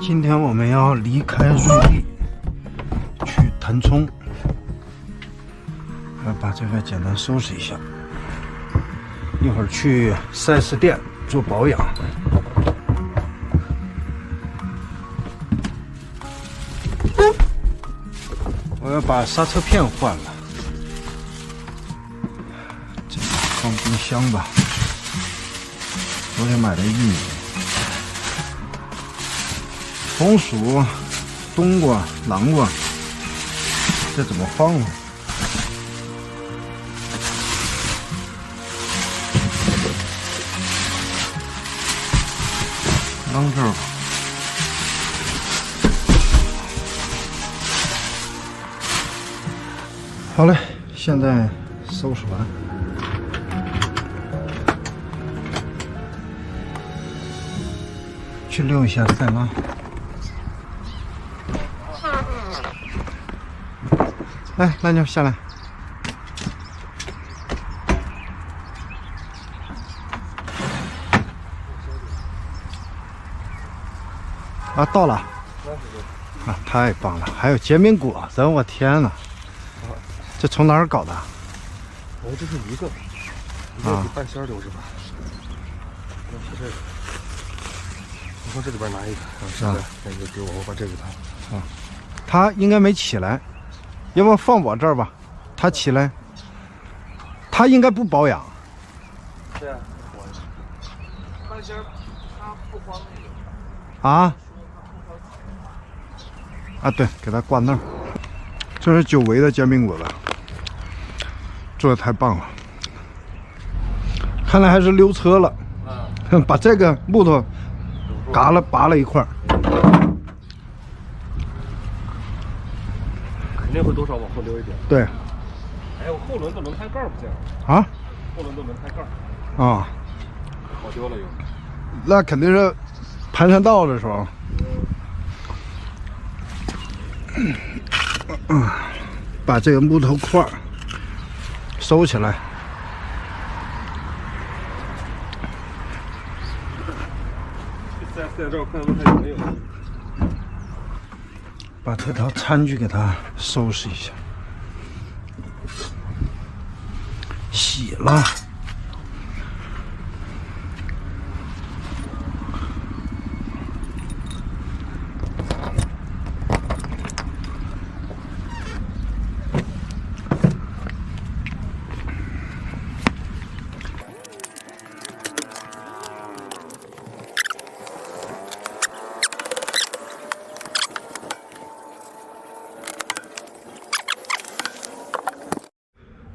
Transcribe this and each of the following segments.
今天我们要离开瑞丽，去腾冲，把这个简单收拾一下。一会儿去4S店做保养。我要把刹车片换了，这个放冰箱吧。昨天买的玉米。 红薯、冬瓜、南瓜，这怎么放呢？扔这儿吧。好嘞，现在收拾完，去溜一下再拉。 来，蓝妞下来。啊，到了。啊，太棒了！还有煎饼果子，我天哪！这从哪儿搞的？哦，这是一个半仙留着吧。那是这个。你从这里边拿一个，然后这个给我，我把这个拿。啊，他应该没起来。 要不放我这儿吧，他起来，他应该不保养。对啊，半仙他不慌那个。啊？啊，对，给他挂那儿。这是久违的煎饼果子，做的太棒了。看来还是溜车了。把这个木头拔了一块。 肯定会多少往后溜一点。对。哎，我后轮的轮胎盖不见了。啊？后轮的轮胎盖。啊。跑丢了又。那肯定是盘山道的时候。把这个木头块收起来。4S店这儿看轮胎有没有？ 把这套餐具给它收拾一下，洗了。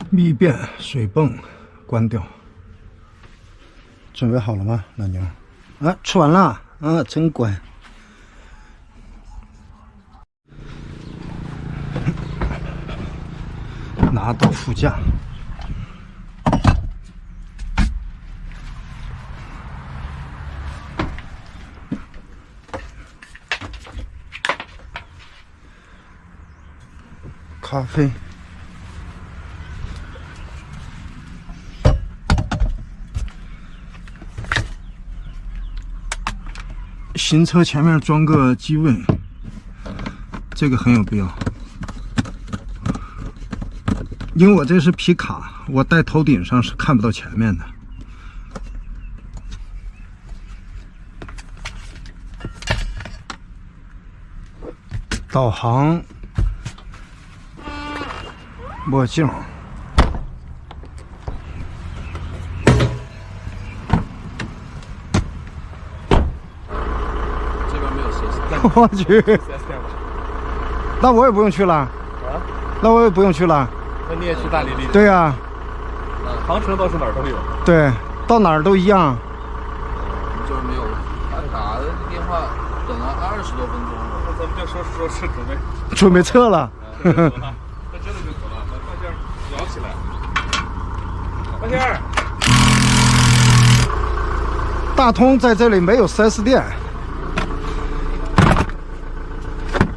密变水泵关掉，准备好了吗，老妞？啊，吃完了，啊，真乖。拿到副驾，咖啡。 新车前面装个机位，这个很有必要，因为我这是皮卡，我戴头顶上是看不到前面的。导航，墨镜。 我去，那我也不用去了。啊？那我也不用去了。那你也去大理里？对呀。航程倒是哪儿都有。对，到哪儿都一样。就没有，他打的电话等了20多分钟了。那咱们就说是准备撤了。那真的就走了，把半仙摇起来。半仙。大通在这里没有4S店。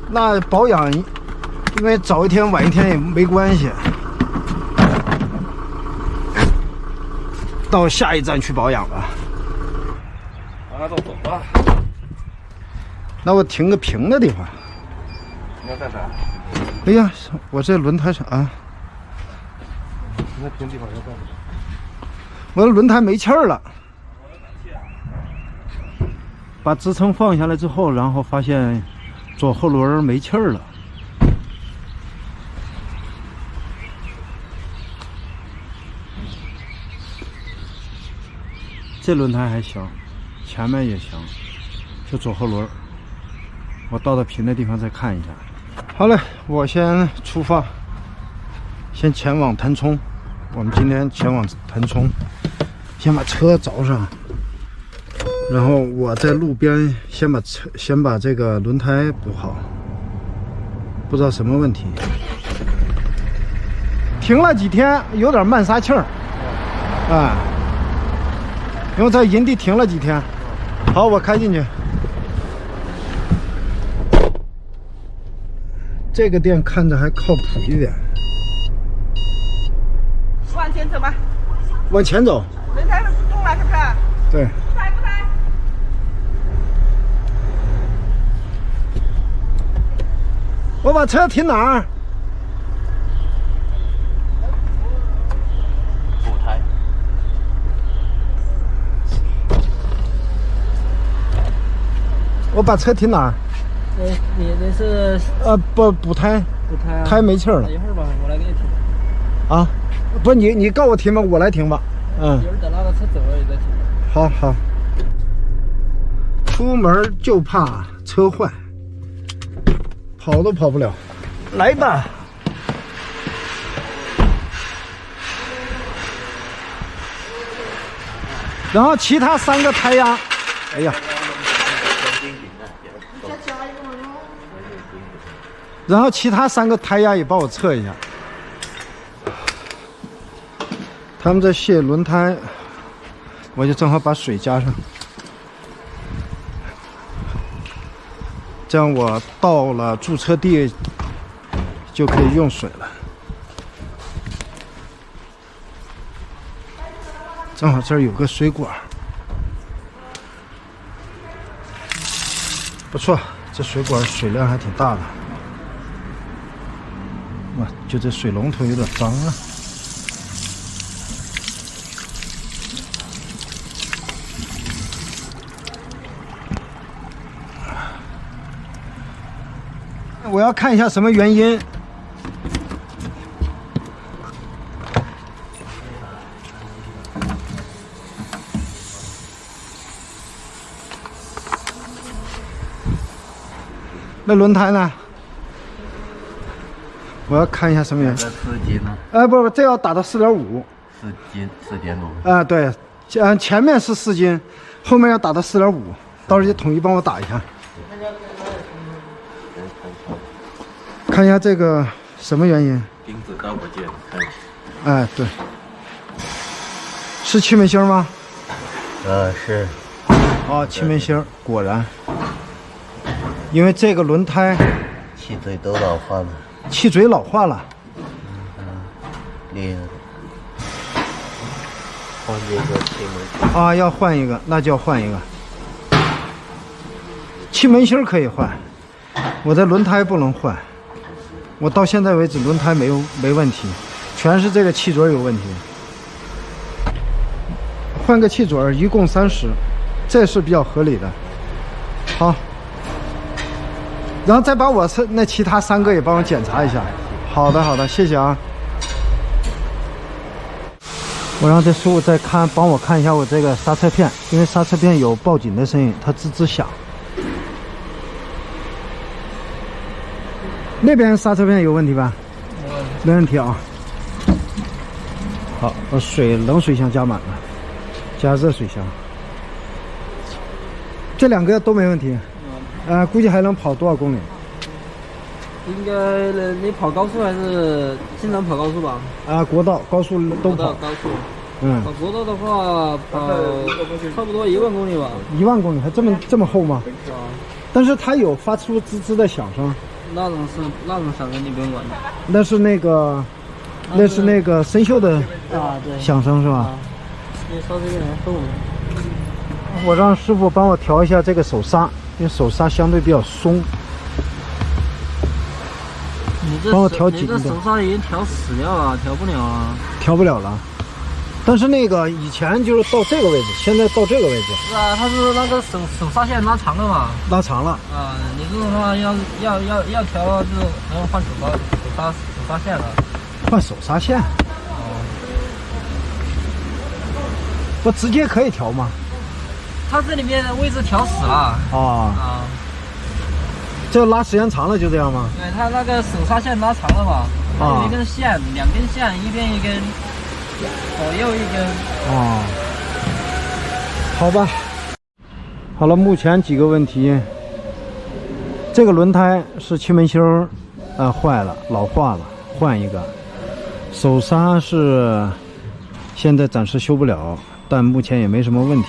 那保养，因为早一天晚一天也没关系。到下一站去保养吧。啊，都走吧。那我停个平的地方。你要干啥？哎呀，我这轮胎上啊，你在平地方要干啥？我的轮胎没气儿了。把支撑放下来之后，然后发现左后轮没气儿了。这轮胎还行，前面也行，就左后轮。我到平的地方再看一下。好嘞，我先出发，先前往腾冲。我们今天前往腾冲，先把车找上，然后我在路边先把这个轮胎补好，不知道什么问题。停了几天，有点慢撒气儿，啊，因为在营地停了几天。好，我开进去。这个店看着还靠谱一点。往前走吗？往前走。轮胎动了是不是？对。不开不开。我把车停哪儿？补胎。我把车停哪儿？你那是补胎，补胎啊？胎没气儿了。一会儿吧，我来给你停。啊，不，你告我停吧，我来停吧。嗯。一会儿等那个车走了，你再停。好好。出门就怕车坏，跑都跑不了。来吧。然后其他3个胎压，哎呀。然后其他3个胎压也帮我测一下。他们在卸轮胎，我就正好把水加上，这样我到了驻车地就可以用水了。正好这儿有个水管，不错，这水管水量还挺大的。哇，就这水龙头有点脏啊。我要看一下什么原因。那轮胎呢？我要看一下什么原因。这4斤呢？不，这要打到4.5。4斤4.5。对，前面是4斤，后面要打到4.5，到时候就统一帮我打一下。看一下这个什么原因？钉子高不见，看。哎，对，是气门芯吗？是。哦，气门芯，果然。因为这个轮胎气嘴都老化了。气嘴老化了。你换一个气门。啊，要换一个，那就要换一个。气门芯可以换，我的轮胎不能换。我到现在为止轮胎没问题，全是这个气嘴有问题。换个气嘴一共30，这是比较合理的。好，然后再把我那其他3个也帮我检查一下。好的，好的，谢谢啊。我让这师傅再帮我看一下我这个刹车片，因为刹车片有报警的声音，它吱吱响。那边刹车片有问题吧？没问题啊。好，我冷水箱加满了，加热水箱。这2个都没问题。估计还能跑多少公里？应该你跑高速还是经常跑高速吧？国道、高速都跑。高速。跑国道的话，跑差不多1万公里吧。1万公里还这么厚吗？但是它有发出吱吱的响声。那种响声你不用管的。那是那个生锈的对响声是吧？你烧这个人厚。我让师傅帮我调一下这个手刹，因为手刹相对比较松。你这帮我调你这紧一点手刹已经调死掉了，调不了了。调不了了。但是那个以前就是到这个位置，现在到这个位置是啊，它是那个手刹线拉长了嘛。拉长了。啊，你这种的话要调就要换手刹线了。换手刹线？不直接可以调吗？它这里面位置调死了。啊，这拉时间长了就这样吗？对，它那个手刹线拉长了嘛，它有一根线，两根线，一边一根，左右一根。哦，好吧。好了，目前几个问题，这个轮胎是气门芯坏了，老化了，换一个。手刹是现在暂时修不了，但目前也没什么问题。